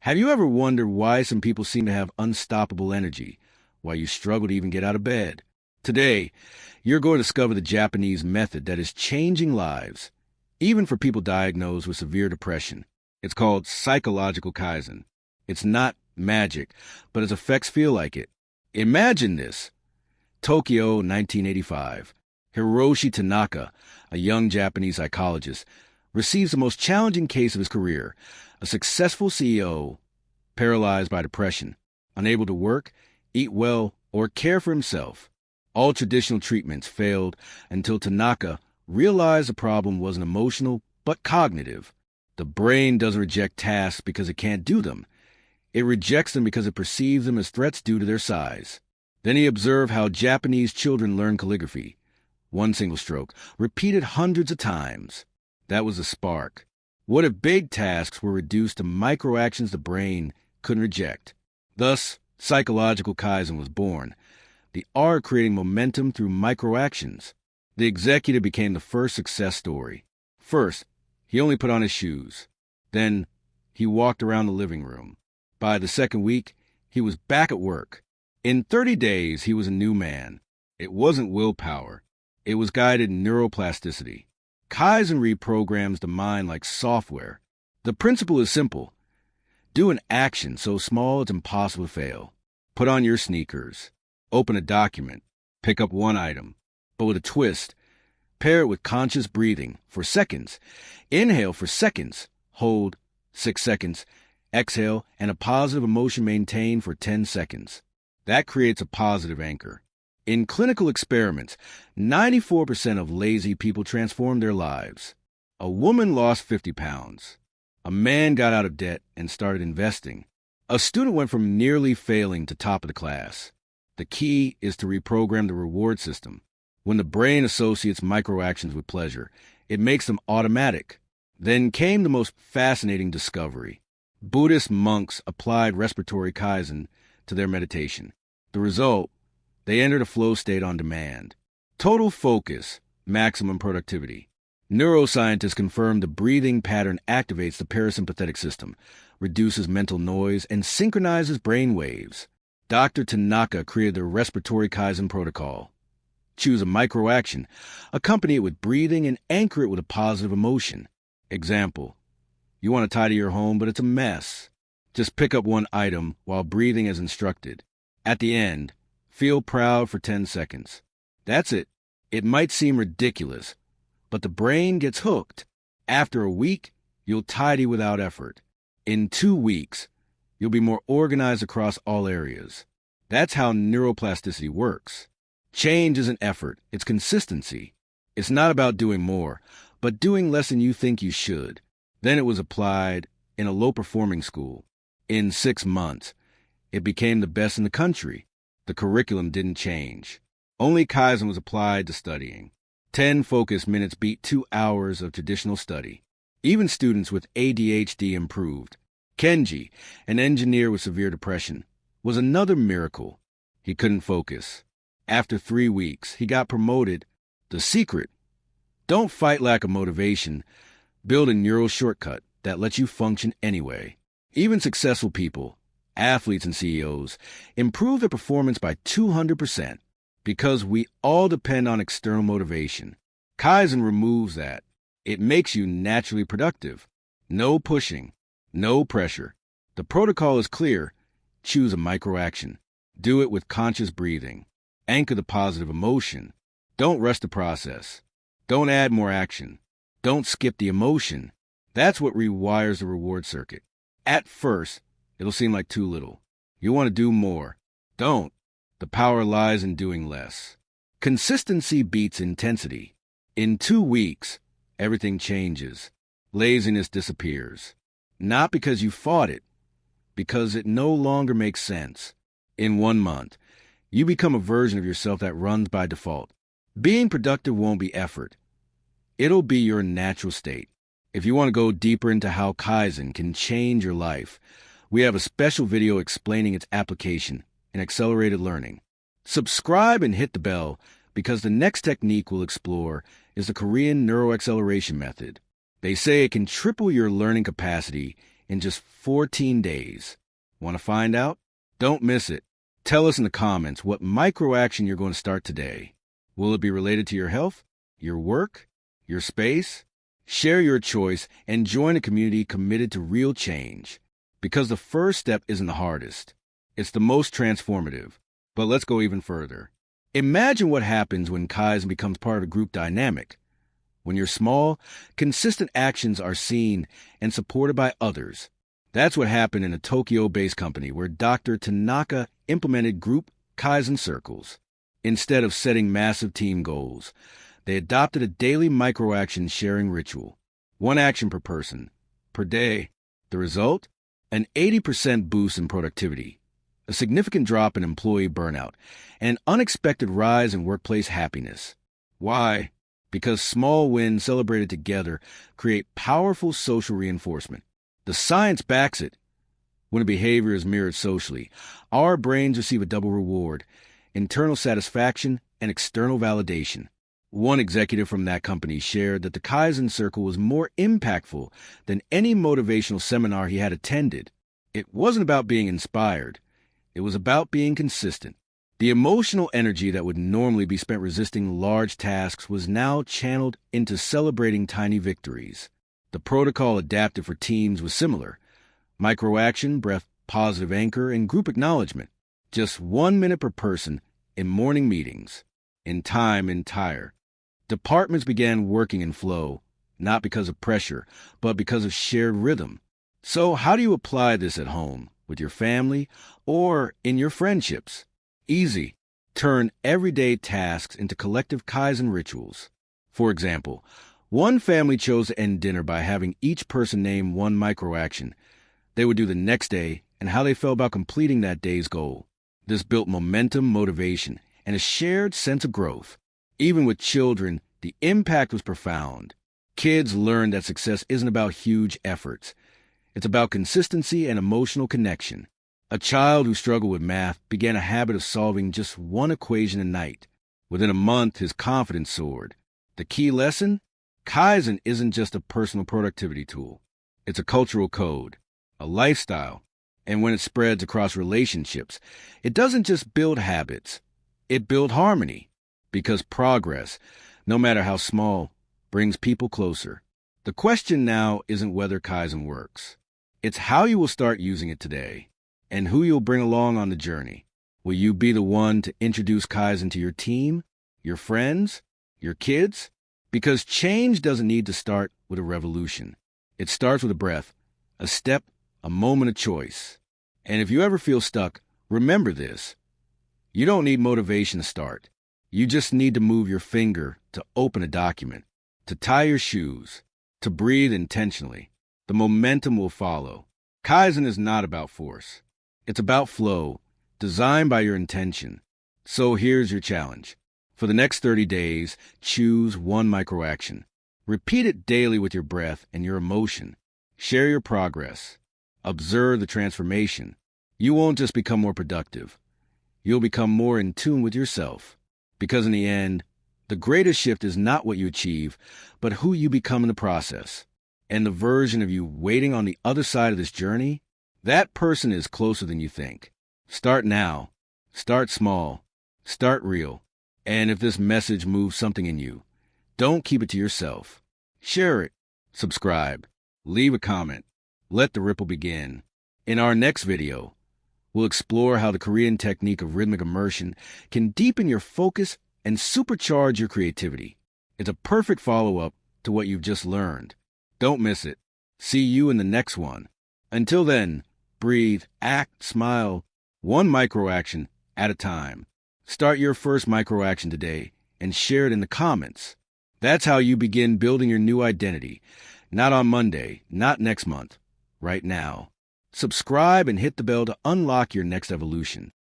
Have you ever wondered why some people seem to have unstoppable energy, why you struggle to even get out of bed? Today, you're going to discover the Japanese method that is changing lives, even for people diagnosed with severe depression. It's called Psychological Kaizen. It's not magic, but its effects feel like it. Imagine this. Tokyo, 1985. Hiroshi Tanaka, a young Japanese psychologist, receives the most challenging case of his career, a successful CEO, paralyzed by depression, unable to work, eat well, or care for himself. All traditional treatments failed until Tanaka realized the problem wasn't emotional, but cognitive. The brain doesn't reject tasks because it can't do them. It rejects them because it perceives them as threats due to their size. Then he observed how Japanese children learn calligraphy. One single stroke, repeated hundreds of times. That was the spark. What if big tasks were reduced to micro-actions the brain couldn't reject? Thus, Psychological Kaizen was born. The art of creating momentum through micro-actions. The executive became the first success story. First, he only put on his shoes. Then, he walked around the living room. By the second week, he was back at work. In 30 days, he was a new man. It wasn't willpower. It was guided neuroplasticity. Kaizen reprograms the mind like software. The principle is simple. Do an action so small it's impossible to fail. Put on your sneakers. Open a document. Pick up one item. But with a twist. Pair it with conscious breathing for seconds. Inhale for seconds. Hold 6 seconds. Exhale, and a positive emotion maintained for 10 seconds. That creates a positive anchor. In clinical experiments, 94% of lazy people transformed their lives. A woman lost 50 pounds. A man got out of debt and started investing. A student went from nearly failing to top of the class. The key is to reprogram the reward system. When the brain associates microactions with pleasure, it makes them automatic. Then came the most fascinating discovery. Buddhist monks applied respiratory Kaizen to their meditation. The result, they entered a flow state on demand. Total focus, maximum productivity. Neuroscientists confirm the breathing pattern activates the parasympathetic system, reduces mental noise, and synchronizes brain waves. Dr. Tanaka created the respiratory Kaizen protocol. Choose a micro-action, accompany it with breathing, and anchor it with a positive emotion. Example, you want to tidy your home, but it's a mess. Just pick up one item while breathing as instructed. At the end, feel proud for 10 seconds. That's it. It might seem ridiculous, but the brain gets hooked. After a week, you'll tidy without effort. In 2 weeks, you'll be more organized across all areas. That's how neuroplasticity works. Change isn't effort, it's consistency. It's not about doing more, but doing less than you think you should. Then it was applied in a low-performing school. In 6 months, it became the best in the country. The curriculum didn't change. Only Kaizen was applied to studying. 10 focus minutes beat 2 hours of traditional study. Even students with ADHD improved. Kenji, an engineer with severe depression, was another miracle. He couldn't focus. After 3 weeks, he got promoted. The secret: don't fight lack of motivation. Build a neural shortcut that lets you function anyway. Even successful people, athletes and CEOs, improve their performance by 200% because we all depend on external motivation. Kaizen removes that. It makes you naturally productive. No pushing, no pressure. The protocol is clear. Choose a micro-action. Do it with conscious breathing. Anchor the positive emotion. Don't rush the process. Don't add more action. Don't skip the emotion. That's what rewires the reward circuit. At first, it'll seem like too little. You want to do more. Don't. The power lies in doing less. Consistency beats intensity. In 2 weeks, everything changes. Laziness disappears. Not because you fought it, because it no longer makes sense. In 1 month, you become a version of yourself that runs by default. Being productive won't be effort. It'll be your natural state. If you want to go deeper into how Kaizen can change your life, we have a special video explaining its application in accelerated learning. Subscribe and hit the bell because the next technique we'll explore is the Korean neuroacceleration method. They say it can triple your learning capacity in just 14 days. Want to find out? Don't miss it. Tell us in the comments what micro action you're going to start today. Will it be related to your health, your work, your space? Share your choice and join a community committed to real change. Because the first step isn't the hardest. It's the most transformative. But let's go even further. Imagine what happens when Kaizen becomes part of a group dynamic. When you're small, consistent actions are seen and supported by others. That's what happened in a Tokyo-based company where Dr. Tanaka implemented group Kaizen circles. Instead of setting massive team goals, they adopted a daily micro-action sharing ritual. One action per person, per day. The result? An 80% boost in productivity, a significant drop in employee burnout, and an unexpected rise in workplace happiness. Why? Because small wins celebrated together create powerful social reinforcement. The science backs it. When a behavior is mirrored socially, our brains receive a double reward: internal satisfaction and external validation. One executive from that company shared that the Kaizen Circle was more impactful than any motivational seminar he had attended. It wasn't about being inspired. It was about being consistent. The emotional energy that would normally be spent resisting large tasks was now channeled into celebrating tiny victories. The protocol adapted for teams was similar: micro-action, breath, positive anchor, and group acknowledgement. Just 1 minute per person in morning meetings. In time entire. Departments began working in flow, not because of pressure, but because of shared rhythm. So how do you apply this at home, with your family, or in your friendships? Easy. Turn everyday tasks into collective Kaizen rituals. For example, one family chose to end dinner by having each person name one micro-action they would do the next day and how they felt about completing that day's goal. This built momentum, motivation, and a shared sense of growth. Even with children, the impact was profound. Kids learned that success isn't about huge efforts. It's about consistency and emotional connection. A child who struggled with math began a habit of solving just one equation a night. Within a month, his confidence soared. The key lesson? Kaizen isn't just a personal productivity tool. It's a cultural code, a lifestyle. And when it spreads across relationships, it doesn't just build habits. It builds harmony. Because progress, no matter how small, brings people closer. The question now isn't whether Kaizen works. It's how you will start using it today, and who you'll bring along on the journey. Will you be the one to introduce Kaizen to your team, your friends, your kids? Because change doesn't need to start with a revolution. It starts with a breath, a step, a moment of choice. And if you ever feel stuck, remember this. You don't need motivation to start. You just need to move your finger to open a document, to tie your shoes, to breathe intentionally. The momentum will follow. Kaizen is not about force. It's about flow, designed by your intention. So here's your challenge. For the next 30 days, choose one micro-action. Repeat it daily with your breath and your emotion. Share your progress. Observe the transformation. You won't just become more productive. You'll become more in tune with yourself. Because in the end, the greatest shift is not what you achieve, but who you become in the process. And the version of you waiting on the other side of this journey, that person is closer than you think. Start now. Start small. Start real. And if this message moves something in you, don't keep it to yourself. Share it. Subscribe. Leave a comment. Let the ripple begin. In our next video, we'll explore how the Korean technique of rhythmic immersion can deepen your focus and supercharge your creativity. It's a perfect follow-up to what you've just learned. Don't miss it. See you in the next one. Until then, breathe, act, smile, one micro-action at a time. Start your first micro-action today and share it in the comments. That's how you begin building your new identity. Not on Monday, not next month, right now. Subscribe and hit the bell to unlock your next evolution.